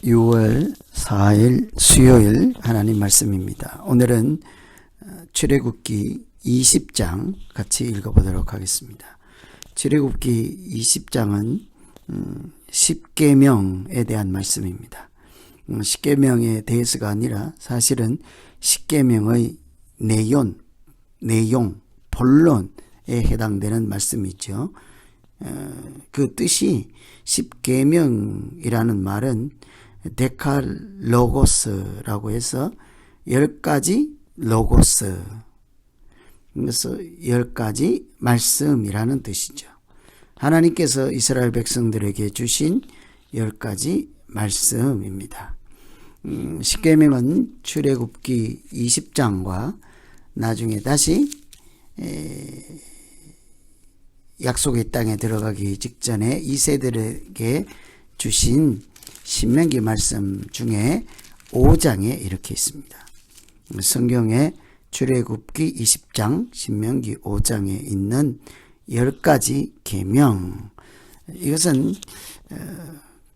6월 4일 수요일 하나님 말씀입니다. 오늘은 출애굽기 20장 같이 읽어보도록 하겠습니다. 출애굽기 20장은 10계명에 대한 말씀입니다. 10계명에 대해서가 아니라 사실은 10계명의 내용, 본론에 해당되는 말씀이죠. 그 뜻이 10계명이라는 말은 데칼로고스라고 해서 10가지 로고스, 그래서 10가지 말씀이라는 뜻이죠. 하나님께서 이스라엘 백성들에게 주신 10가지 말씀입니다. 10계명은 출애굽기 20장과 나중에 다시 약속의 땅에 들어가기 직전에 이세들에게 주신 신명기 말씀 중에 5장에 이렇게 있습니다. 성경에 출애굽기 20장, 신명기 5장에 있는 10가지 계명, 이것은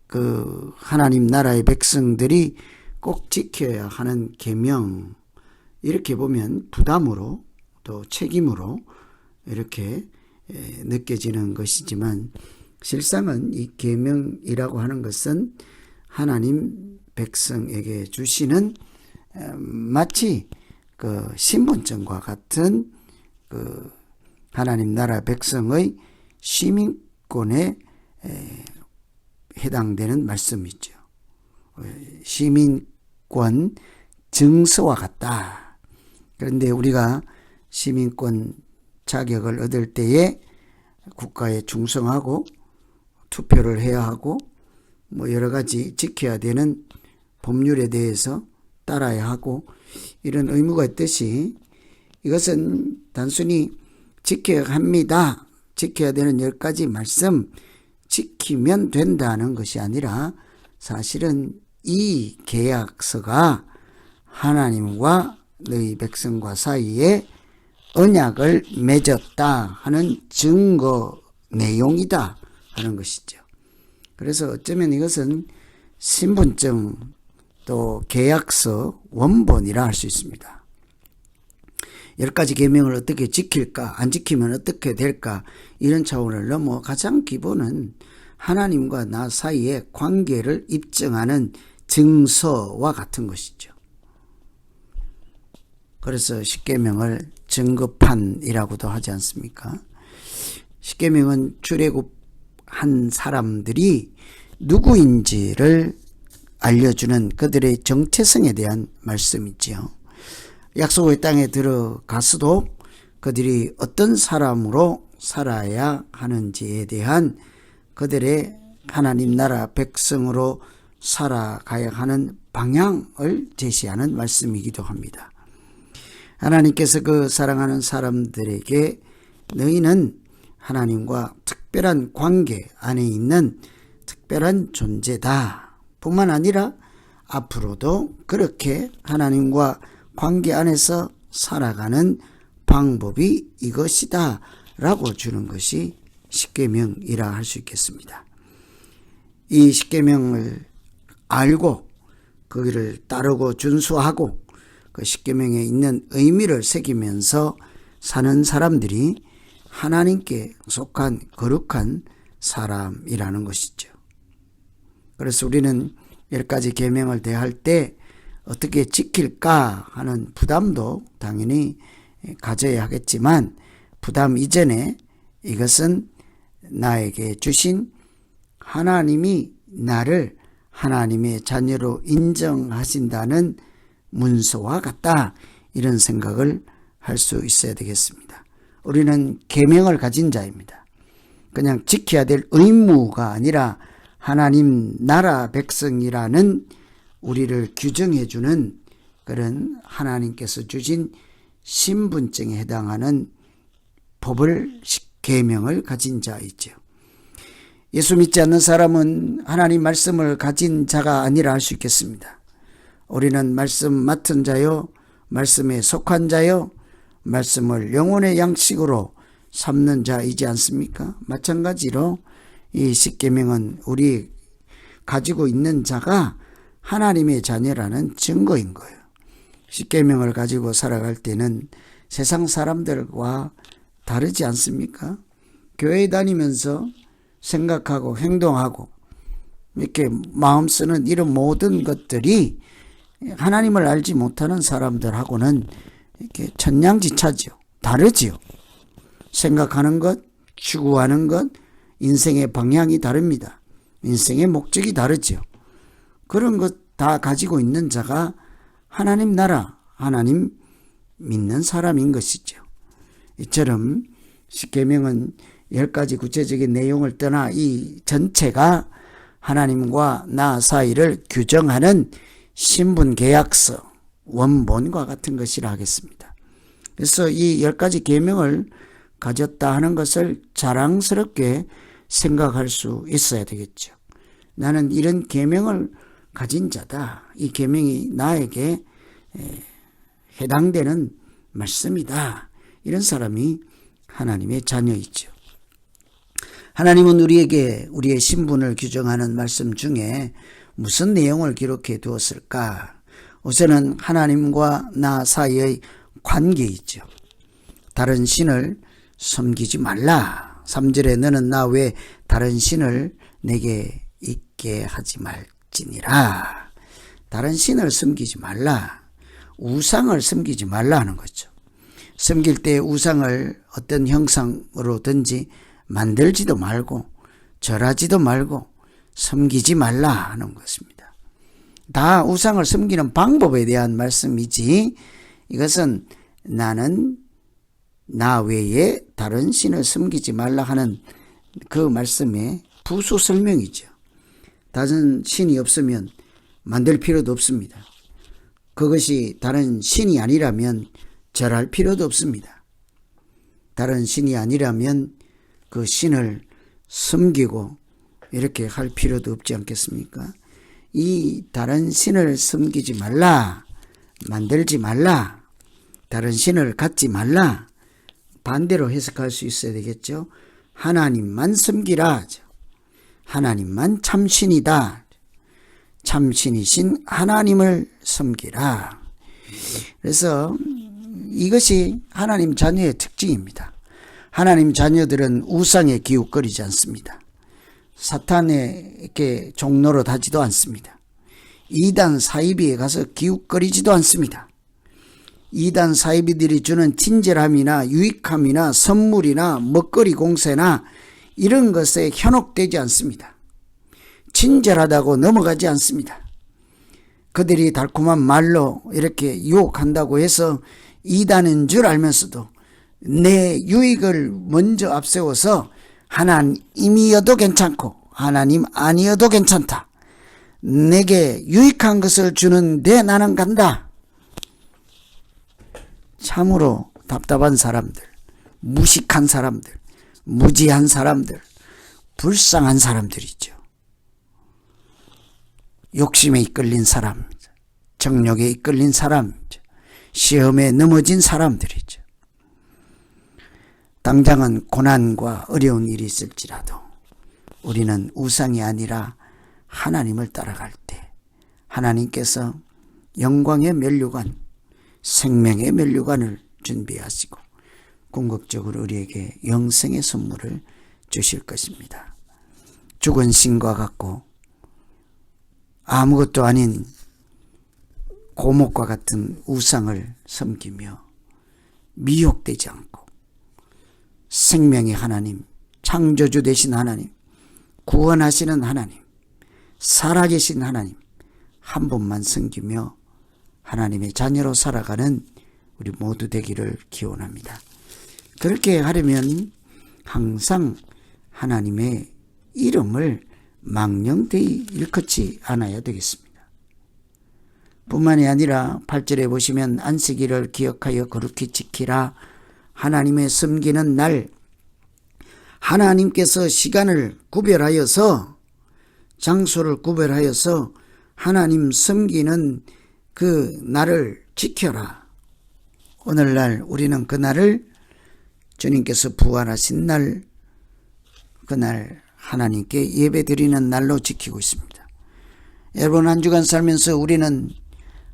그 하나님 나라의 백성들이 꼭 지켜야 하는 계명, 이렇게 보면 부담으로 또 책임으로 이렇게 느껴지는 것이지만, 실상은 이 계명이라고 하는 것은 하나님 백성에게 주시는 마치 그 신분증과 같은 그 하나님 나라 백성의 시민권에 해당되는 말씀이죠. 시민권 증서와 같다. 그런데 우리가 시민권 자격을 얻을 때에 국가에 충성하고 투표를 해야 하고 여러 가지 지켜야 되는 법률에 대해서 따라야 하고 이런 의무가 있듯이, 이것은 단순히 지켜야 합니다, 지켜야 되는 10가지 말씀 지키면 된다는 것이 아니라, 사실은 이 계약서가 하나님과 너희 백성과 사이에 언약을 맺었다 하는 증거 내용이다 하는 것이죠. 그래서 어쩌면 이것은 신분증 또 계약서 원본이라 할 수 있습니다. 10가지 계명을 어떻게 지킬까, 안 지키면 어떻게 될까, 이런 차원을 넘어 가장 기본은 하나님과 나 사이의 관계를 입증하는 증서와 같은 것이죠. 그래서 10계명을 증거판이라고도 하지 않습니까? 10계명은 출애굽한 사람들이 누구인지를 알려주는 그들의 정체성에 대한 말씀이지요. 약속의 땅에 들어가서도 그들이 어떤 사람으로 살아야 하는지에 대한 그들의 하나님 나라 백성으로 살아가야 하는 방향을 제시하는 말씀이기도 합니다. 하나님께서 그 사랑하는 사람들에게 너희는 하나님과 특별한 관계 안에 있는 특별한 존재다 뿐만 아니라 앞으로도 그렇게 하나님과 관계 안에서 살아가는 방법이 이것이다 라고 주는 것이 10계명이라 할 수 있겠습니다. 이 10계명을 알고 거기를 따르고 준수하고 그 10계명에 있는 의미를 새기면서 사는 사람들이 하나님께 속한 거룩한 사람이라는 것이죠. 그래서 우리는 10가지 계명을 대할 때 어떻게 지킬까 하는 부담도 당연히 가져야 하겠지만, 부담 이전에 이것은 나에게 주신 하나님이 나를 하나님의 자녀로 인정하신다는 문서와 같다, 이런 생각을 할 수 있어야 되겠습니다. 우리는 계명을 가진 자입니다. 그냥 지켜야 될 의무가 아니라 하나님 나라 백성이라는 우리를 규정해 주는 그런 하나님께서 주신 신분증에 해당하는 법을, 계명을 가진 자이죠. 예수 믿지 않는 사람은 하나님 말씀을 가진 자가 아니라 할 수 있겠습니다. 우리는 말씀 맡은 자요, 말씀에 속한 자요, 말씀을 영혼의 양식으로 삼는 자이지 않습니까? 마찬가지로 이 십계명은 우리 가지고 있는 자가 하나님의 자녀라는 증거인 거예요. 십계명을 가지고 살아갈 때는 세상 사람들과 다르지 않습니까? 교회 다니면서 생각하고 행동하고 이렇게 마음 쓰는 이런 모든 것들이 하나님을 알지 못하는 사람들하고는 이렇게 천냥지차지요. 다르지요. 생각하는 것, 추구하는 것, 인생의 방향이 다릅니다. 인생의 목적이 다르지요. 그런 것 다 가지고 있는 자가 하나님 나라, 하나님 믿는 사람인 것이죠. 이처럼 십계명은 10가지 구체적인 내용을 떠나 이 전체가 하나님과 나 사이를 규정하는 신분계약서, 원본과 같은 것이라 하겠습니다. 그래서 이 10가지 계명을 가졌다 하는 것을 자랑스럽게 생각할 수 있어야 되겠죠. 나는 이런 계명을 가진 자다. 이 계명이 나에게 해당되는 말씀이다. 이런 사람이 하나님의 자녀이죠. 하나님은 우리에게 우리의 신분을 규정하는 말씀 중에 무슨 내용을 기록해 두었을까? 우선은 하나님과 나 사이의 관계이죠. 다른 신을 섬기지 말라. 3절에 너는 나 외 다른 신을 내게 있게 하지 말지니라. 다른 신을 섬기지 말라. 우상을 섬기지 말라 하는 거죠. 섬길 때 우상을 어떤 형상으로든지 만들지도 말고 절하지도 말고 섬기지 말라 하는 것입니다. 다 우상을 섬기는 방법에 대한 말씀이지 이것은 나는 나 외에 다른 신을 섬기지 말라 하는 그 말씀의 부수 설명이죠. 다른 신이 없으면 만들 필요도 없습니다. 그것이 다른 신이 아니라면 절할 필요도 없습니다. 다른 신이 아니라면 그 신을 섬기고 이렇게 할 필요도 없지 않겠습니까? 이 다른 신을 섬기지 말라, 만들지 말라, 다른 신을 갖지 말라, 반대로 해석할 수 있어야 되겠죠. 하나님만 섬기라. 하나님만 참신이다. 참신이신 하나님을 섬기라. 그래서 이것이 하나님 자녀의 특징입니다. 하나님 자녀들은 우상에 기웃거리지 않습니다. 사탄에게 종로로 하지도 않습니다. 이단 사이비에 가서 기웃거리지도 않습니다. 이단 사이비들이 주는 친절함이나 유익함이나 선물이나 먹거리 공세나 이런 것에 현혹되지 않습니다. 친절하다고 넘어가지 않습니다. 그들이 달콤한 말로 이렇게 유혹한다고 해서 이단인 줄 알면서도 내 유익을 먼저 앞세워서 하나님이어도 괜찮고 하나님 아니어도 괜찮다. 내게 유익한 것을 주는데 나는 간다. 참으로 답답한 사람들, 무식한 사람들, 무지한 사람들, 불쌍한 사람들이죠. 욕심에 이끌린 사람, 정욕에 이끌린 사람, 시험에 넘어진 사람들이죠. 당장은 고난과 어려운 일이 있을지라도 우리는 우상이 아니라 하나님을 따라갈 때 하나님께서 영광의 면류관, 생명의 면류관을 준비하시고 궁극적으로 우리에게 영생의 선물을 주실 것입니다. 죽은 신과 같고 아무것도 아닌 고목과 같은 우상을 섬기며 미혹되지 않고 생명의 하나님, 창조주 되신 하나님, 구원하시는 하나님, 살아계신 하나님 한 분만 섬기며 하나님의 자녀로 살아가는 우리 모두 되기를 기원합니다. 그렇게 하려면 항상 하나님의 이름을 망령되이 일컫지 않아야 되겠습니다. 뿐만이 아니라 8절에 보시면 안식일을 기억하여 거룩히 지키라. 하나님의 섬기는 날, 하나님께서 시간을 구별하여서 장소를 구별하여서 하나님 섬기는 그 날을 지켜라. 오늘날 우리는 그 날을 주님께서 부활하신 날, 그날 하나님께 예배드리는 날로 지키고 있습니다. 여러분, 한 주간 살면서 우리는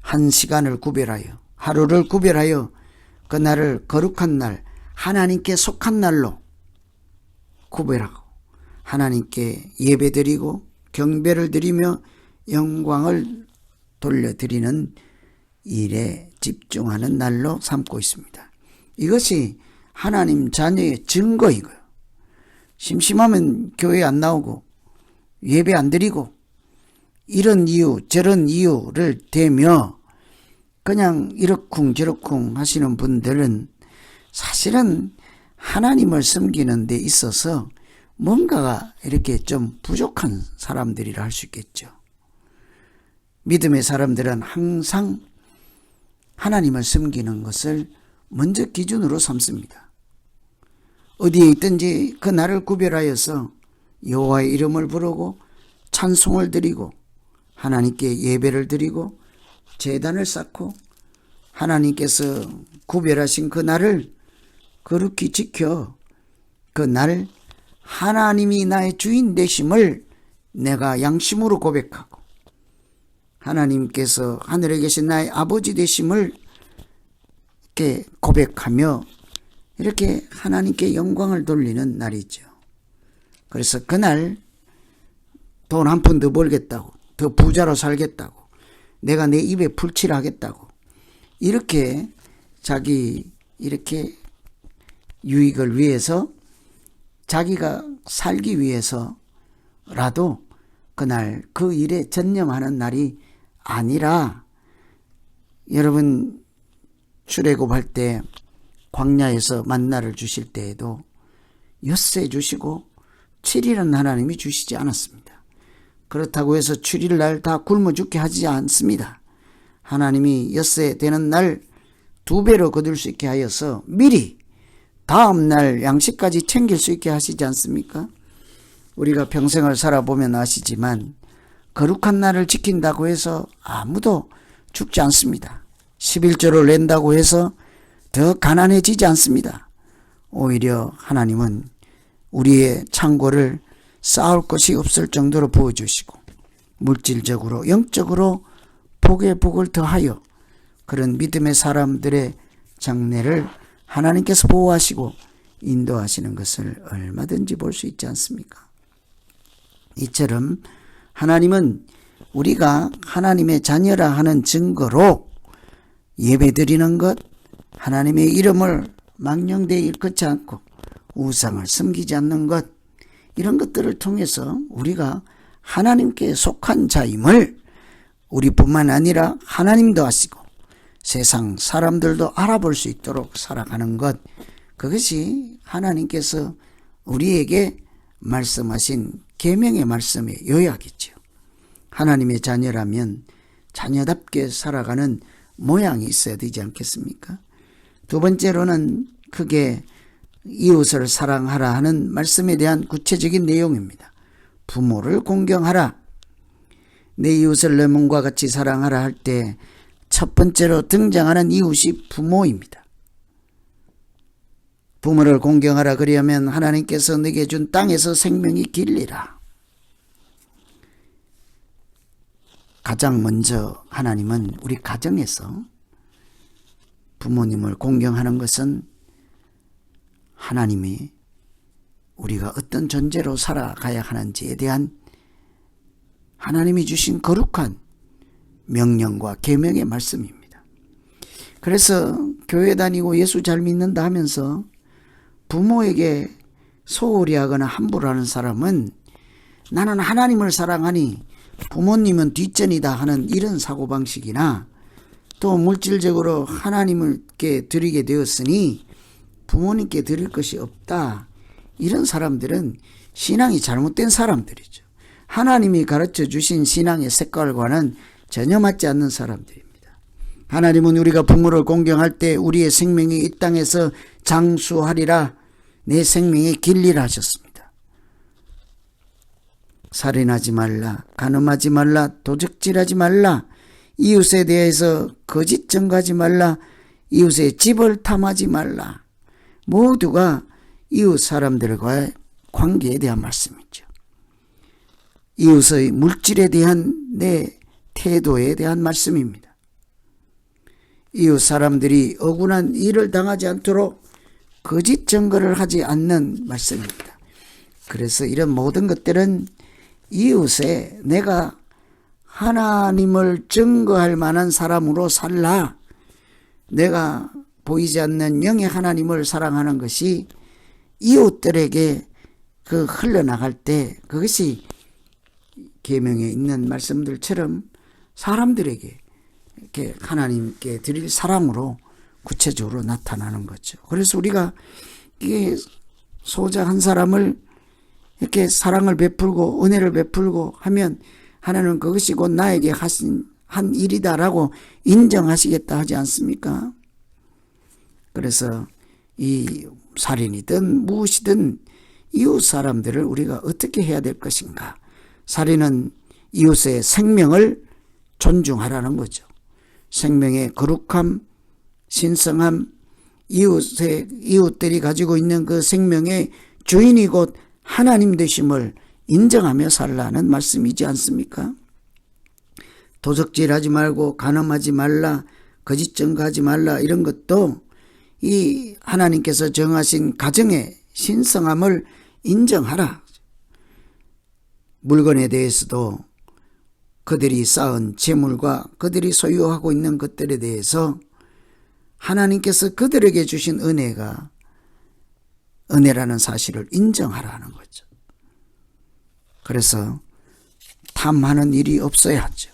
한 시간을 구별하여, 하루를 구별하여 그 날을 거룩한 날, 하나님께 속한 날로 구별하고 하나님께 예배드리고 경배를 드리며 영광을 돌려드리는 일에 집중하는 날로 삼고 있습니다. 이것이 하나님 자녀의 증거이고요. 심심하면 교회 안 나오고 예배 안 드리고 이런 이유 저런 이유를 대며 그냥 이러쿵저러쿵 하시는 분들은 사실은 하나님을 섬기는 데 있어서 뭔가가 이렇게 좀 부족한 사람들이라 할 수 있겠죠. 믿음의 사람들은 항상 하나님을 섬기는 것을 먼저 기준으로 삼습니다. 어디에 있든지 그 날을 구별하여서 여호와의 이름을 부르고 찬송을 드리고 하나님께 예배를 드리고 제단을 쌓고 하나님께서 구별하신 그 날을 거룩히 지켜 그 날 하나님이 나의 주인 되심을 내가 양심으로 고백하고 하나님께서 하늘에 계신 나의 아버지 되심을 이렇게 고백하며 이렇게 하나님께 영광을 돌리는 날이죠. 그래서 그날 돈 한 푼 더 벌겠다고, 더 부자로 살겠다고, 내가 내 입에 풀칠을 하겠다고 이렇게 자기 이렇게 유익을 위해서 자기가 살기 위해서라도 그날 그 일에 전념하는 날이 아니라 여러분 출애굽할 때 광야에서 만나를 주실 때에도 엿새 주시고 7일은 하나님이 주시지 않았습니다. 그렇다고 해서 7일 날 다 굶어 죽게 하지 않습니다. 하나님이 엿새 되는 날 2배로 거둘 수 있게 하여서 미리 다음 날 양식까지 챙길 수 있게 하시지 않습니까? 우리가 평생을 살아보면 아시지만 거룩한 날을 지킨다고 해서 아무도 죽지 않습니다. 11조를 낸다고 해서 더 가난해지지 않습니다. 오히려 하나님은 우리의 창고를 쌓을 것이 없을 정도로 부어주시고 물질적으로 영적으로 복에 복을 더하여 그런 믿음의 사람들의 장래를 하나님께서 보호하시고 인도하시는 것을 얼마든지 볼 수 있지 않습니까? 이처럼 하나님은 우리가 하나님의 자녀라 하는 증거로 예배드리는 것, 하나님의 이름을 망령되이 일컫지 않고 우상을 섬기지 않는 것, 이런 것들을 통해서 우리가 하나님께 속한 자임을 우리뿐만 아니라 하나님도 아시고 세상 사람들도 알아볼 수 있도록 살아가는 것, 그것이 하나님께서 우리에게 말씀하신 계명의 말씀의 요약이죠. 하나님의 자녀라면 자녀답게 살아가는 모양이 있어야 되지 않겠습니까? 두 번째로는 크게 이웃을 사랑하라 하는 말씀에 대한 구체적인 내용입니다. 부모를 공경하라. 내 이웃을 내 몸과 같이 사랑하라 할 때 첫 번째로 등장하는 이웃이 부모입니다. 부모를 공경하라 그리하면 하나님께서 내게 준 땅에서 생명이 길리라. 가장 먼저 하나님은 우리 가정에서 부모님을 공경하는 것은 하나님이 우리가 어떤 존재로 살아가야 하는지에 대한 하나님이 주신 거룩한 명령과 계명의 말씀입니다. 그래서 교회 다니고 예수 잘 믿는다 하면서 부모에게 소홀히 하거나 함부로 하는 사람은 나는 하나님을 사랑하니 부모님은 뒷전이다 하는 이런 사고방식이나 또 물질적으로 하나님께 드리게 되었으니 부모님께 드릴 것이 없다, 이런 사람들은 신앙이 잘못된 사람들이죠. 하나님이 가르쳐 주신 신앙의 색깔과는 전혀 맞지 않는 사람들입니다. 하나님은 우리가 부모를 공경할 때 우리의 생명이 이 땅에서 장수하리라, 내 생명이 길리라 하셨습니다. 살인하지 말라, 간음하지 말라, 도적질하지 말라, 이웃에 대해서 거짓 증거하지 말라, 이웃의 집을 탐하지 말라. 모두가 이웃 사람들과의 관계에 대한 말씀이죠. 이웃의 물질에 대한 내 태도에 대한 말씀입니다. 이웃 사람들이 억울한 일을 당하지 않도록 거짓 증거를 하지 않는 말씀입니다. 그래서 이런 모든 것들은 이웃에 내가 하나님을 증거할 만한 사람으로 살라, 내가 보이지 않는 영의 하나님을 사랑하는 것이 이웃들에게 그 흘러나갈 때 그것이 계명에 있는 말씀들처럼 사람들에게 이렇게 하나님께 드릴 사랑으로 구체적으로 나타나는 거죠. 그래서 우리가 이게 소자 한 사람을 이렇게 사랑을 베풀고 은혜를 베풀고 하면 하나님은 그것이 곧 나에게 하신 한 일이다라고 인정하시겠다 하지 않습니까? 그래서 이 살인이든 무엇이든 이웃 사람들을 우리가 어떻게 해야 될 것인가? 살인은 이웃의 생명을 존중하라는 거죠. 생명의 거룩함, 신성함, 이웃들이 가지고 있는 그 생명의 주인이 곧 하나님 되심을 인정하며 살라는 말씀이지 않습니까? 도적질하지 말고 간음하지 말라, 거짓 증거하지 말라, 이런 것도 이 하나님께서 정하신 가정의 신성함을 인정하라. 물건에 대해서도 그들이 쌓은 재물과 그들이 소유하고 있는 것들에 대해서 하나님께서 그들에게 주신 은혜라는 사실을 인정하라는 거죠. 그래서 탐하는 일이 없어야 하죠.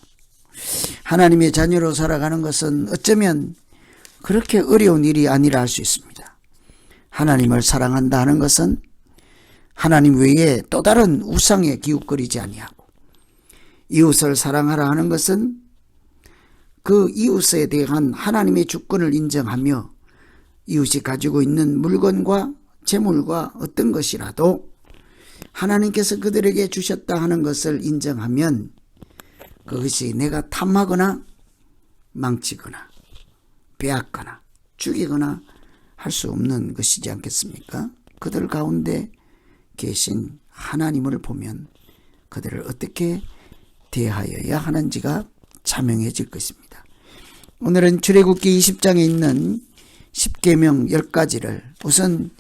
하나님의 자녀로 살아가는 것은 어쩌면 그렇게 어려운 일이 아니라 할 수 있습니다. 하나님을 사랑한다 하는 것은 하나님 외에 또 다른 우상에 기웃거리지 아니하고, 이웃을 사랑하라 하는 것은 그 이웃에 대한 하나님의 주권을 인정하며 이웃이 가지고 있는 물건과 재물과 어떤 것이라도 하나님께서 그들에게 주셨다 하는 것을 인정하면 그것이 내가 탐하거나 망치거나 빼앗거나 죽이거나 할 수 없는 것이지 않겠습니까? 그들 가운데 계신 하나님을 보면 그들을 어떻게 대하여야 하는지가 자명해질 것입니다. 오늘은 출애굽기 20장에 있는 10계명 10가지를 우선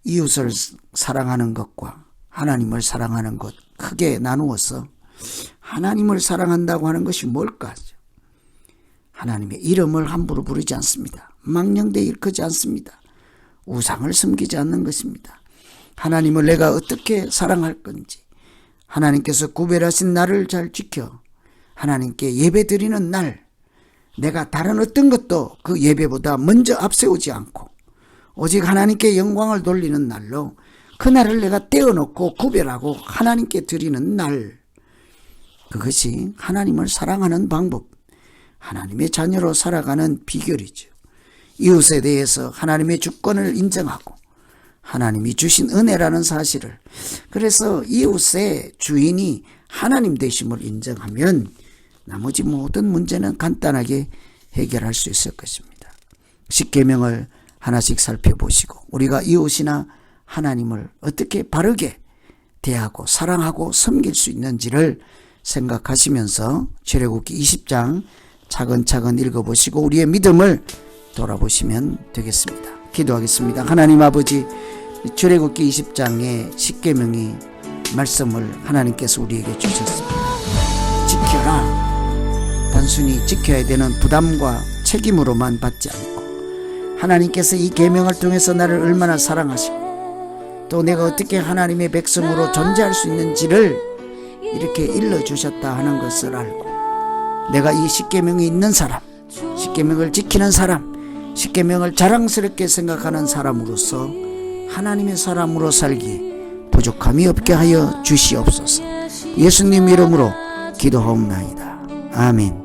이웃을 사랑하는 것과 하나님을 사랑하는 것 크게 나누어서 하나님을 사랑한다고 하는 것이 뭘까? 하나님의 이름을 함부로 부르지 않습니다. 망령되이 일컫지 않습니다. 우상을 섬기지 않는 것입니다. 하나님을 내가 어떻게 사랑할 건지, 하나님께서 구별하신 날을 잘 지켜 하나님께 예배 드리는 날, 내가 다른 어떤 것도 그 예배보다 먼저 앞세우지 않고 오직 하나님께 영광을 돌리는 날로 그 날을 내가 떼어놓고 구별하고 하나님께 드리는 날, 그것이 하나님을 사랑하는 방법, 하나님의 자녀로 살아가는 비결이죠. 이웃에 대해서 하나님의 주권을 인정하고 하나님이 주신 은혜라는 사실을, 그래서 이웃의 주인이 하나님 되심을 인정하면 나머지 모든 문제는 간단하게 해결할 수 있을 것입니다. 10계명을 하나씩 살펴보시고 우리가 이웃이나 하나님을 어떻게 바르게 대하고 사랑하고 섬길 수 있는지를 생각하시면서 출애굽기 20장 차근차근 읽어보시고 우리의 믿음을 돌아보시면 되겠습니다. 기도하겠습니다. 하나님 아버지, 출애굽기 20장의 10계명이 말씀을 하나님께서 우리에게 주셨습니다. 지켜라. 단순히 지켜야 되는 부담과 책임으로만 받지 않고 하나님께서 이 계명을 통해서 나를 얼마나 사랑하시고 또 내가 어떻게 하나님의 백성으로 존재할 수 있는지를 이렇게 일러주셨다 하는 것을 알고 내가 이 10계명이 있는 사람, 10계명을 지키는 사람, 10계명을 자랑스럽게 생각하는 사람으로서 하나님의 사람으로 살기 부족함이 없게 하여 주시옵소서. 예수님 이름으로 기도하옵나이다. 아멘.